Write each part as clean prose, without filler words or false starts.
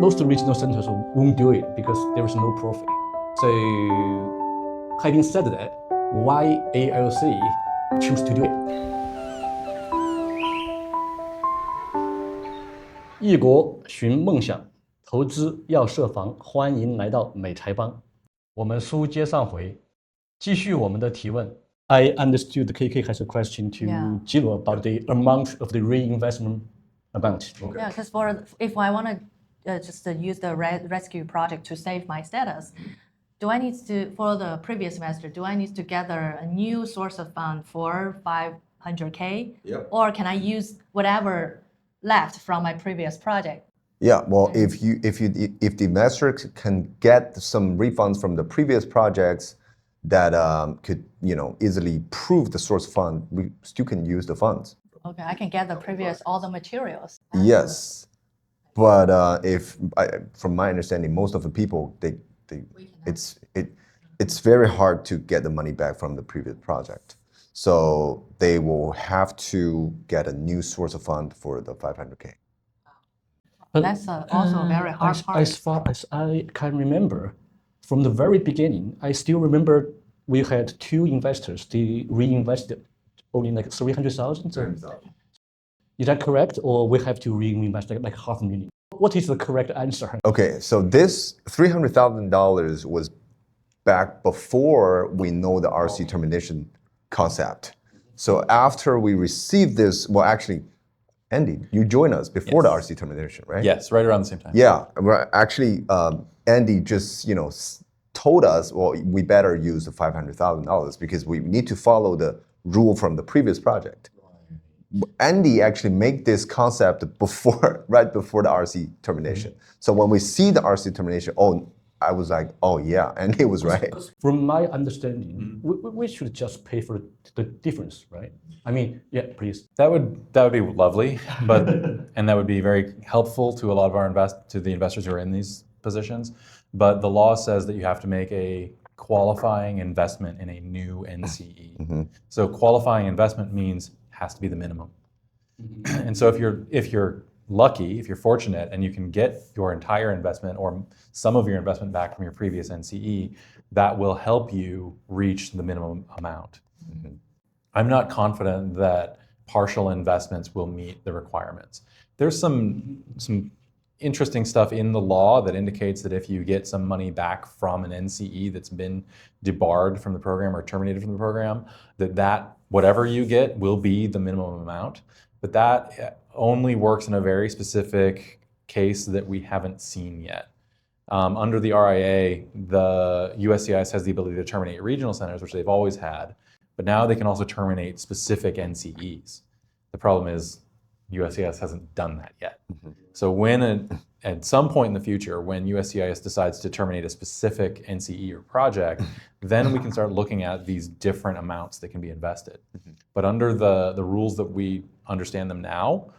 most regional centers won't do it because there is no profit. So, having said that, why ALC choose to do it? 异国寻梦想，投资要设防。欢迎来到美财帮。我们书接上回，继续我们的提问。I understood KK has a question to Gilo about the amount of the reinvestment amount. Okay. Yeah, because if I want to just use the rescue project to save my status, do I need to, for the previous semester, do I need to gather a new source of fund for 500K? Yep. Or can I use whatever left from my previous project? Yeah, well, if the investor can get some refunds from the previous projects that could easily prove the source fund, we still can use the funds. Okay, I can get the previous all the materials. Yes, but from my understanding, most of the people it's very hard to get the money back from the previous project. So they will have to get a new source of fund for the 500K. That's also a very hard part. As far as I can remember, from the very beginning, I still remember we had two investors. They reinvested only like 300,000. Is that correct, or we have to reinvest like $500,000? What is the correct answer? Okay, so this $300,000 was back before we know the RC termination concept. So after we received this, well, actually, Andy, you joined us before the RC termination, right? Yes, right around the same time. Yeah, actually, Andy just told us, well, we better use the $500,000 because we need to follow the rule from the previous project. Andy actually made this concept right before the RC termination. So when we see the RC termination, I was like, oh yeah, Andy was right. From my understanding, we should just pay for the difference, right? I mean, yeah, please. That would be lovely, and that would be very helpful to a lot of the investors who are in these positions. But the law says that you have to make a qualifying investment in a new NCE. Mm-hmm. So qualifying investment means has to be the minimum. And so if you're lucky, if you're fortunate, and you can get your entire investment or some of your investment back from your previous NCE, that will help you reach the minimum amount. Mm-hmm. I'm not confident that partial investments will meet the requirements. There's some interesting stuff in the law that indicates that if you get some money back from an NCE that's been debarred from the program or terminated from the program, that whatever you get will be the minimum amount. But that only works in a very specific case that we haven't seen yet. Under the RIA, the USCIS has the ability to terminate regional centers, which they've always had, but now they can also terminate specific NCEs. The problem is USCIS hasn't done that yet. Mm-hmm. So at some point in the future, when USCIS decides to terminate a specific NCE or project, then we can start looking at these different amounts that can be invested. Mm-hmm. But under the rules that we understand them now,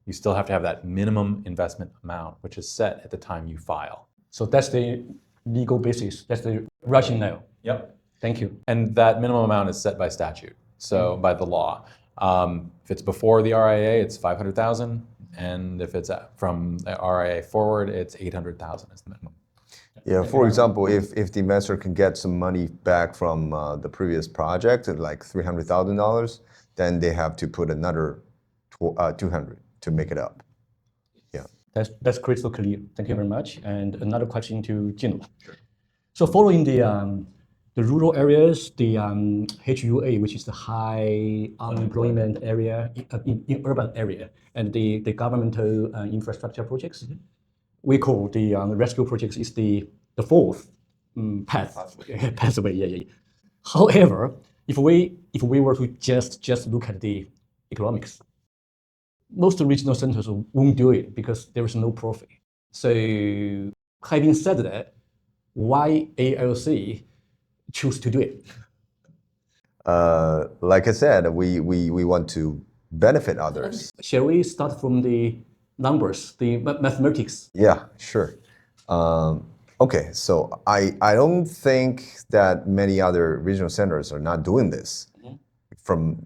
you still have to have that minimum investment amount, which is set at the time you file. So that's the legal basis. That's the rationale. Yep. Thank you. And that minimum amount is set by statute, so by the law. If it's before the RIA, it's 500,000, and if it's from the RIA forward, it's 800,000 is the minimum. Yeah, for example, if the investor can get some money back from the previous project, like $300,000, then they have to put another 200 to make it up. Yeah, that's crystal clear. Thank you very much. And another question to Jin. Sure. So following the rural areas, the HUA, which is the high unemployment area in urban area, and the governmental infrastructure projects, we call the rescue projects is the fourth pathway. Yeah. However, if we were to just look at the economics, most regional centers won't do it because there is no profit. So having said that, why ALC choose to do it? Like I said, we want to benefit others. Shall we start from the numbers, the mathematics? Yeah, sure. Okay, so I don't think that many other regional centers are not doing this. Mm-hmm. From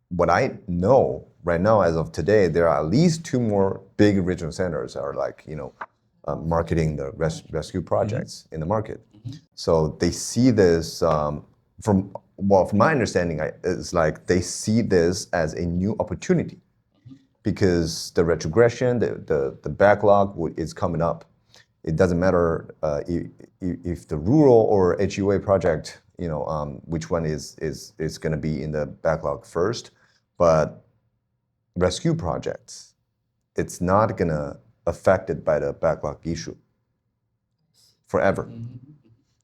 what I know right now, as of today, there are at least two more big regional centers are like, marketing the rescue projects in the market. So they see this from my understanding, it's like they see this as a new opportunity because the retrogression, the backlog is coming up. It doesn't matter if the rural or HUA project, which one is going to be in the backlog first, but rescue projects, it's not going to affected by the backlog issue forever.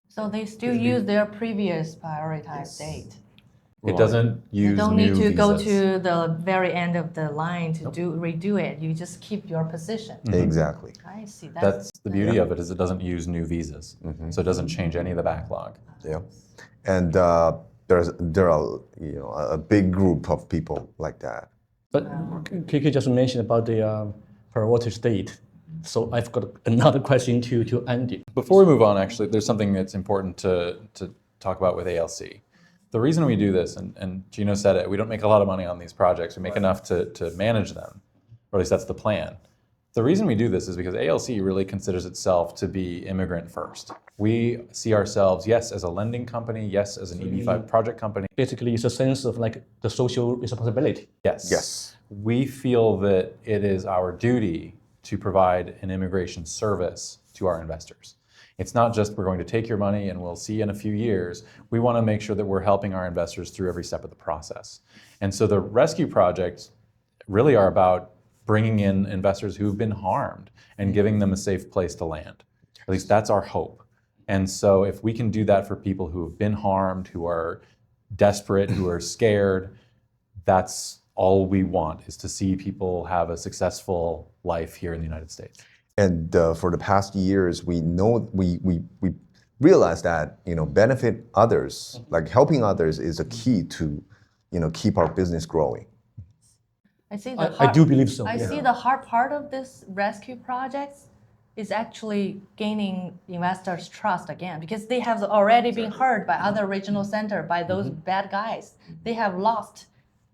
So they still use their previous prioritized date. It doesn't use You don't new need to go visas. to the very end of the line to redo it. You just keep your position. Exactly. I see. That's the beauty of it, is it doesn't use new visas. So it doesn't change any of the backlog. Yeah, and there are a big group of people like that. But Kiki just mentioned about the priority state. So I've got another question to Andy. Before we move on, actually, there's something that's important to talk about with ALC. The reason we do this, and Gino said it, we don't make a lot of money on these projects. We make enough to manage them, or at least that's the plan. The reason we do this is because ALC really considers itself to be immigrant first. We see ourselves, yes, as a lending company, yes, as an EB-5 project company. Basically, it's a sense of like the social responsibility. Yes. Yes. We feel that it is our duty to provide an immigration service to our investors. It's not just we're going to take your money and we'll see you in a few years. We want to make sure that we're helping our investors through every step of the process. And so the rescue projects really are about bringing in investors who've been harmed and giving them a safe place to land. At least that's our hope. And so if we can do that for people who have been harmed, who are desperate, who are scared, that's all we want, is to see people have a successful life here in the United States. And for the past years, we realized that benefit others, like helping others, is a key to keep our business growing. I see I do believe so. I see the hard part of this rescue projects is actually gaining investors' trust again, because they have already been hurt by other regional center, by those bad guys. They have lost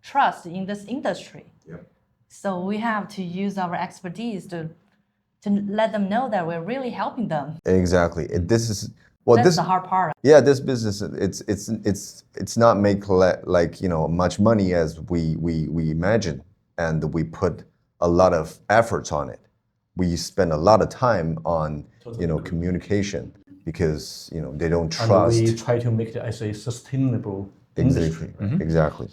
trust in this industry. Yep. So we have to use our expertise to let them know that we're really helping them. Exactly. That's the hard part. Yeah, this business, it's not make like much money as we imagine, and we put a lot of efforts on it. We spend a lot of time on communication, because they don't trust. And we try to make it as a sustainable industry. Exactly.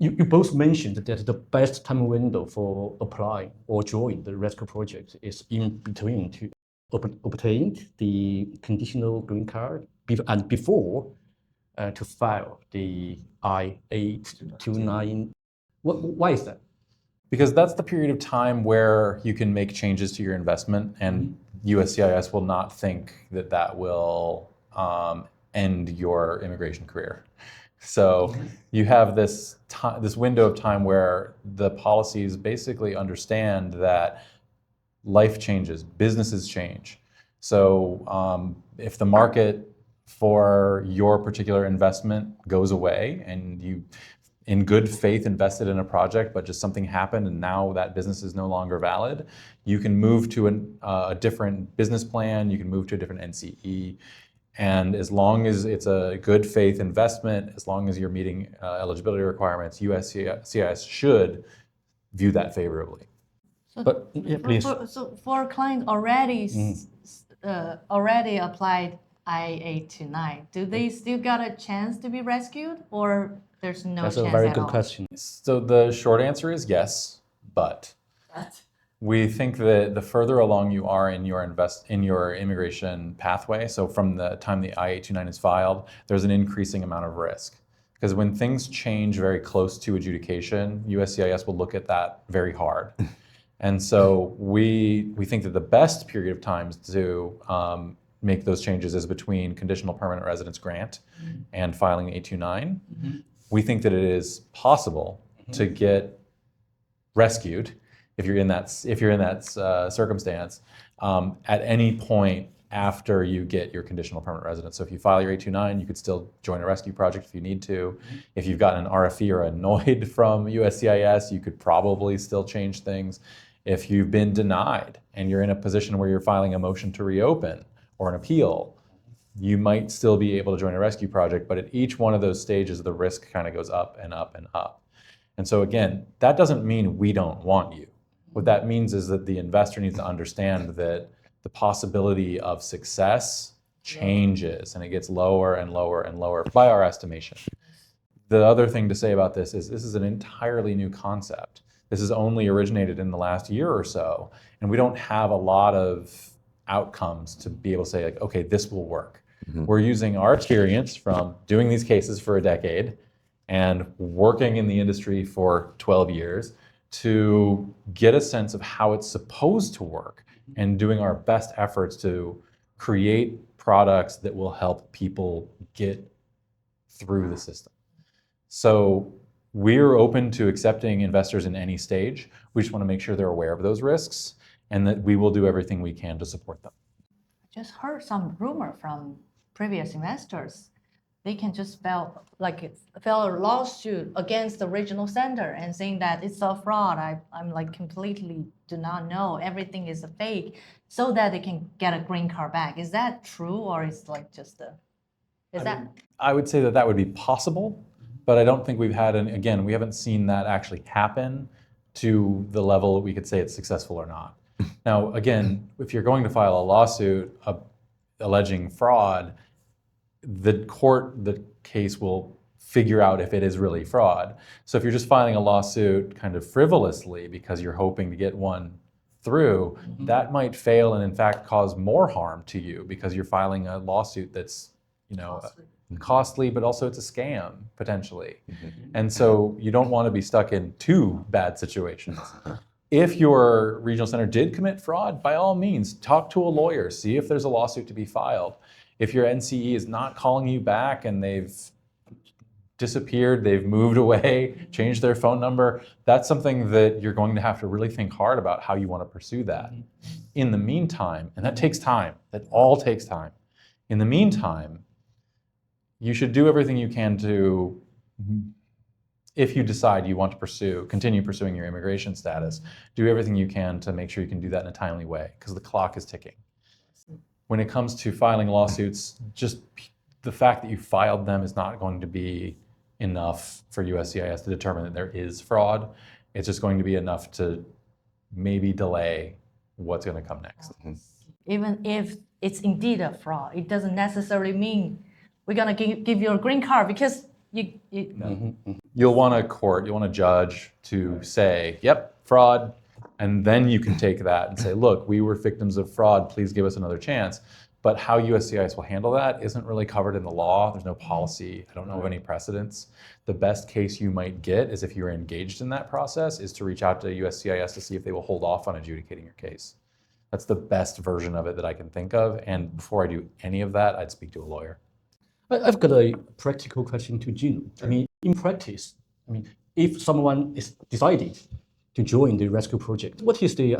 You both mentioned that the best time window for applying or join the rescue project is in between to obtain the conditional green card and before to file the I-829. Why is that? Because that's the period of time where you can make changes to your investment, and USCIS will not think that will end your immigration career. So you have this window of time where the policies basically understand that life changes, businesses change. So if the market for your particular investment goes away and you in good faith invested in a project, but just something happened and now that business is no longer valid, you can move to a different business plan, you can move to a different NCE. And as long as it's a good faith investment, as long as you're meeting eligibility requirements, USCIS should view that favorably. But yeah, please. So for clients already applied I-829, do they still got a chance to be rescued, or there's no That's chance a very at good all? question. So the short answer is yes, but we think that the further along you are in your immigration pathway, so from the time the I-829 is filed, there's an increasing amount of risk. Because when things change very close to adjudication, USCIS will look at that very hard. And so we think that the best period of times to make those changes is between conditional permanent residence grant and filing the 829. We think that it is possible to get rescued if you're in that circumstance at any point after you get your conditional permanent residence. So if you file your 829, you could still join a rescue project if you need to. If you've gotten an RFE or a NOID from USCIS, you could probably still change things. If you've been denied and you're in a position where you're filing a motion to reopen or an appeal, you might still be able to join a rescue project, but at each one of those stages, the risk kind of goes up and up and up. And so again, that doesn't mean we don't want you. What that means is that the investor needs to understand that the possibility of success changes and it gets lower and lower and lower by our estimation. The other thing to say about this is an entirely new concept. This has only originated in the last year or so, and we don't have a lot of outcomes to be able to say, like, okay, this will work. We're using our experience from doing these cases for a decade and working in the industry for 12 years to get a sense of how it's supposed to work and doing our best efforts to create products that will help people get through the system. So we're open to accepting investors in any stage. We just want to make sure they're aware of those risks and that we will do everything we can to support them. I just heard some rumor from previous investors. They can just file a lawsuit against the regional center and saying that it's a fraud. I'm like completely do not know. Everything is a fake, so that they can get a green card back. Is that true, or is like just a? I would say that would be possible, but I don't think we've had we haven't seen that actually happen to the level that we could say it's successful or not. Now, again, if you're going to file a lawsuit alleging fraud, the case will figure out if it is really fraud. So if you're just filing a lawsuit kind of frivolously because you're hoping to get one through, that might fail and in fact cause more harm to you because you're filing a lawsuit that's, costly, but also it's a scam potentially. And so you don't want to be stuck in two bad situations. If your regional center did commit fraud, by all means, talk to a lawyer, see if there's a lawsuit to be filed. If your NCE is not calling you back and they've disappeared, they've moved away, changed their phone number, that's something that you're going to have to really think hard about how you want to pursue that. In the meantime, and that takes time, that all takes time. In the meantime, you should do everything you can to, if you decide you want to continue pursuing your immigration status, do everything you can to make sure you can do that in a timely way, because the clock is ticking. When it comes to filing lawsuits, just the fact that you filed them is not going to be enough for USCIS to determine that there is fraud. It's just going to be enough to maybe delay what's going to come next. Even if it's indeed a fraud, it doesn't necessarily mean we're going to give you a green card because You'll want a judge to say, yep, fraud, and then you can take that and say, look, we were victims of fraud, please give us another chance. But how USCIS will handle that isn't really covered in the law. There's no policy. I don't know of any precedents. The best case you might get is if you're engaged in that process is to reach out to USCIS to see if they will hold off on adjudicating your case. That's the best version of it that I can think of. And before I do any of that, I'd speak to a lawyer. I've got a practical question to Gino. In practice, if someone is decided to join the rescue project, what is the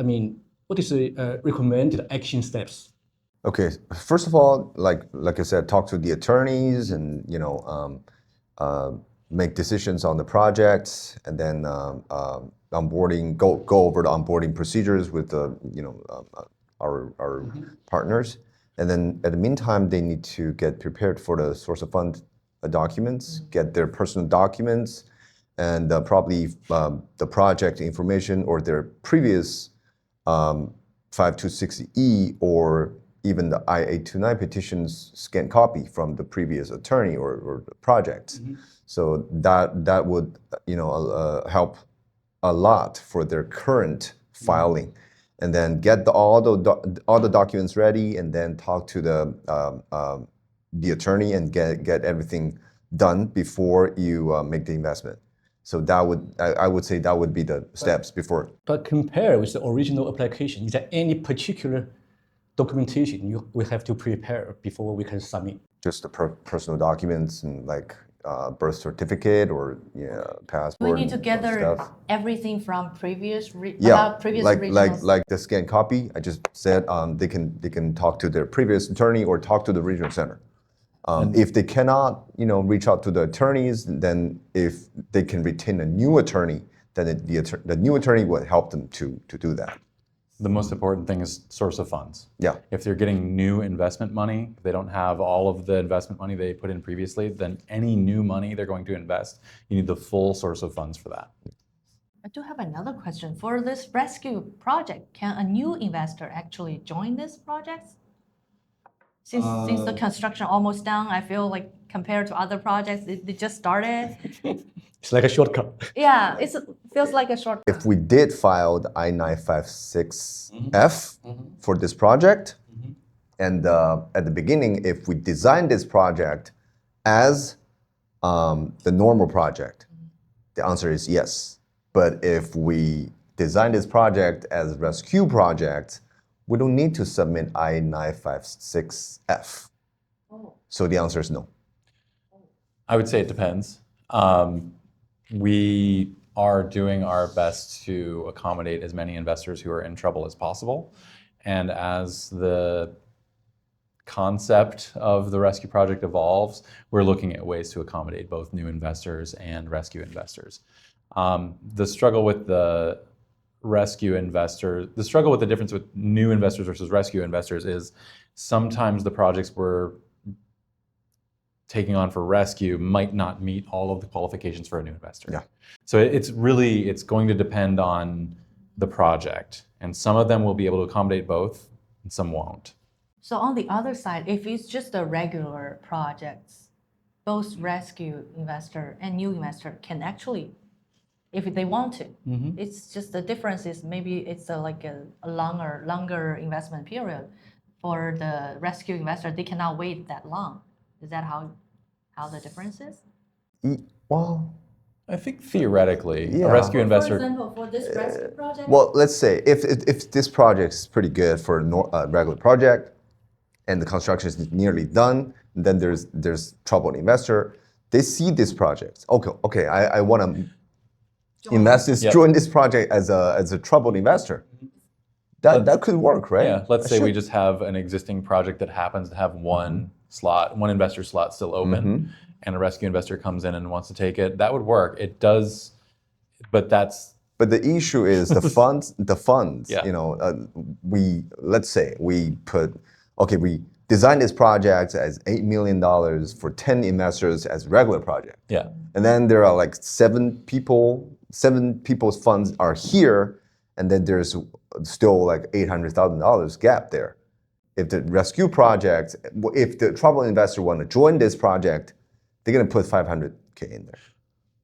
recommended action steps? Okay, first of all, like I said, talk to the attorneys and make decisions on the projects, and then onboarding, go over the onboarding procedures with the our partners. And then at the meantime, they need to get prepared for the source of fund documents, get their personal documents, and probably the project information or their previous 526E or even the I-829 petitions scanned copy from the previous attorney or the project. So that would help a lot for their current filing. And then get all the documents ready, and then talk to the attorney and get everything done before you make the investment. So I would say that would be the steps before. But compare with the original application, is there any particular documentation we have to prepare before we can submit? Just the personal documents and like birth certificate or passport. We need to gather everything from previous regionals. Like the scanned copy. I just said they can talk to their previous attorney or talk to the regional center. If they cannot reach out to the attorneys, then if they can retain a new attorney then the new attorney would help them to do that. The most important thing is source of funds. Yeah. If they're getting new investment money, they don't have all of the investment money they put in previously, then any new money they're going to invest, you need the full source of funds for that. I do have another question. For this rescue project, can a new investor actually join this project? Since the construction almost done, I feel like compared to other projects, they just started. It's like a shortcut. Yeah, it feels like a shortcut. If we did file the I-956F for this project, and at the beginning, if we designed this project as the normal project, the answer is yes. But if we design this project as rescue project, we don't need to submit I-956F. So the answer is no. I would say it depends. We are doing our best to accommodate as many investors who are in trouble as possible. And as the concept of the rescue project evolves, we're looking at ways to accommodate both new investors and rescue investors. The struggle with the difference with new investors versus rescue investors is sometimes the projects we're taking on for rescue might not meet all of the qualifications for a new investor. Yeah. So it's going to depend on the project, and some of them will be able to accommodate both, and some won't. So on the other side, if it's just a regular projects, both rescue investor and new investor can actually, if they want to, it's just the difference is maybe it's like a longer investment period. For the rescue investor, they cannot wait that long. Is that how the difference is? Well, I think theoretically, Yeah. a rescue investor. For example, for this rescue project. well, let's say if this project is pretty good for a regular project, and the construction is nearly done, and then there's troubled investor. They see this project. Okay, I want to join this project as a troubled investor. That could work, right? Yeah, let's say we just have an existing project that happens to have one investor slot still open, and a rescue investor comes in and wants to take it. That would work. It does, but that's. But the issue is the funds. Yeah. You know, let's say we designed this project as $8 million for 10 investors as regular project. Yeah. And then there are like seven people's funds are here, and then there's still like $800,000 gap there. If the rescue project, if the troubled investor want to join this project, they're going to put $500K in there.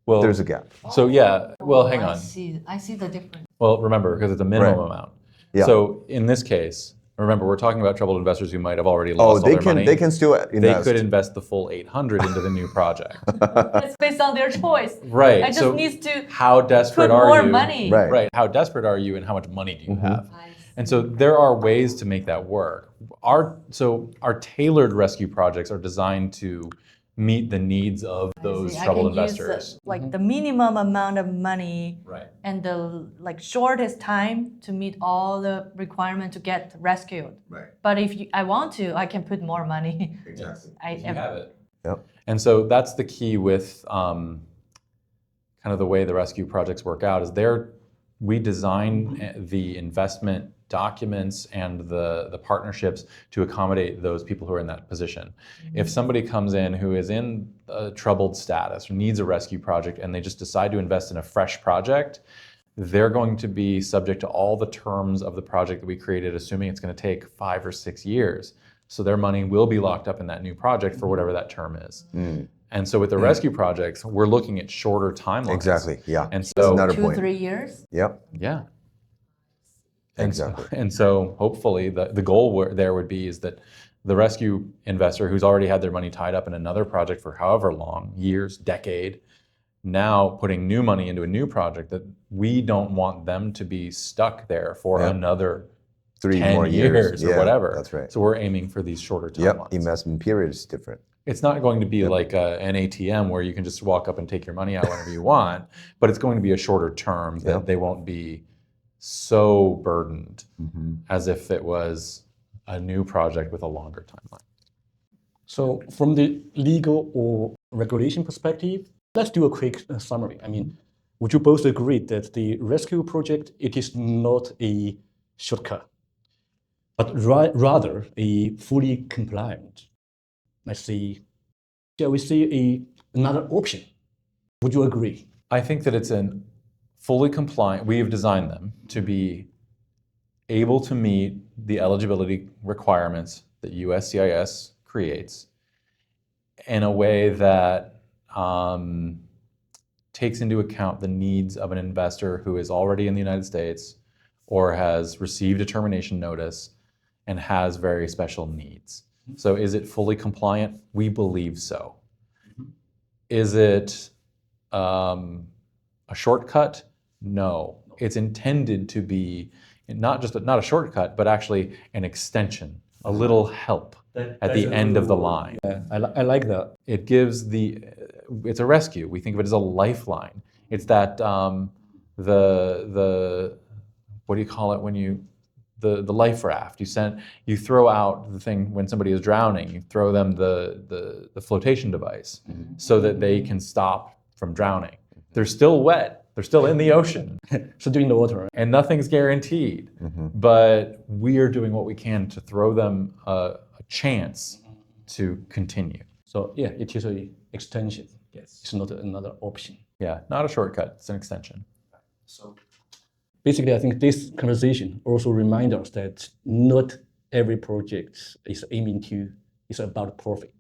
Well, There's a gap. So yeah, well, hang I on. see the difference. Well, remember, because it's a minimum Right. amount. Yeah. So in this case, remember, we're talking about troubled investors who might have already lost all their money. They can still invest. They could invest the full 800 into the new project. It's based on their choice. Right. I just so need to how desperate put are more you? money. Right. Right. How desperate are you, and how much money do you have? I see. And so there are ways to make that work. Our tailored rescue projects are designed to meet the needs of those See, troubled I can use investors. the minimum amount of money Right. and the shortest time to meet all the requirement to get rescued. Right. But if I want to, I can put more money. Exactly. You have it. Yep. And so that's the key with kind of the way the rescue projects work out is we design the investment documents and the partnerships to accommodate those people who are in that position. If somebody comes in who is in a troubled status or needs a rescue project and they just decide to invest in a fresh project, they're going to be subject to all the terms of the project that we created, assuming it's going to take 5 or 6 years. So their money will be locked up in that new project for whatever that term is. And so with the rescue projects, we're looking at shorter timelines. Exactly. Yeah. And That's so another 2-3 years. Yep. yeah. Exactly. And so hopefully the goal there would be is that the rescue investor who's already had their money tied up in another project for however long, years, decade, now putting new money into a new project, that we don't want them to be stuck there for another 3 10 more years or whatever. That's right. So we're aiming for these shorter Yep. timelines. Investment period is different. It's not going to be like an ATM where you can just walk up and take your money out whenever you want, but it's going to be a shorter term that they won't be so burdened as if it was a new project with a longer timeline. So from the legal or regulation perspective, let's do a quick summary. I mean, would you both agree that the rescue project, it is not a shortcut, but rather a fully compliant, shall we say, another option? Would you agree? I think that it's an fully compliant, we have designed them to be able to meet the eligibility requirements that USCIS creates in a way that takes into account the needs of an investor who is already in the United States or has received a termination notice and has very special needs. So is it fully compliant? We believe so. Is it a shortcut? No. It's intended to be not a shortcut, but actually an extension, a little help at the end of the line. Yeah, I like that. It gives it's a rescue. We think of it as a lifeline. It's that what do you call it when the life raft? You throw out the thing when somebody is drowning. You throw them the flotation device so that they can stop from drowning. They're still wet. They're still in the ocean. Still in the water. And nothing's guaranteed. But we are doing what we can to throw them a chance to continue. So yeah, it is an extension. Yes, it's not another option. Yeah, not a shortcut. It's an extension. So basically, I think this conversation also reminds us that not every project is about profit.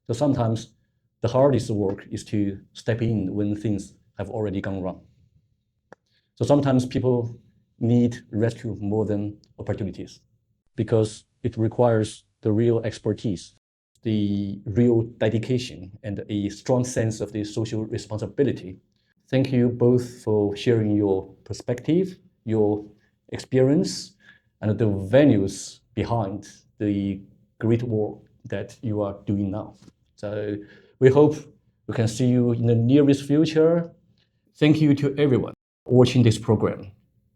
So sometimes the hardest work is to step in when things have already gone wrong. So sometimes people need rescue more than opportunities because it requires the real expertise, the real dedication, and a strong sense of the social responsibility. Thank you both for sharing your perspective, your experience, and the values behind the great work that you are doing now. So we hope we can see you in the nearest future. Thank you to everyone watching this program.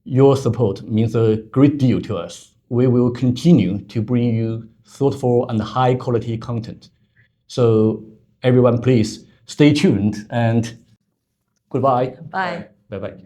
Your support means a great deal to us. We will continue to bring you thoughtful and high quality content. So everyone, please stay tuned and goodbye. Bye. Bye-bye.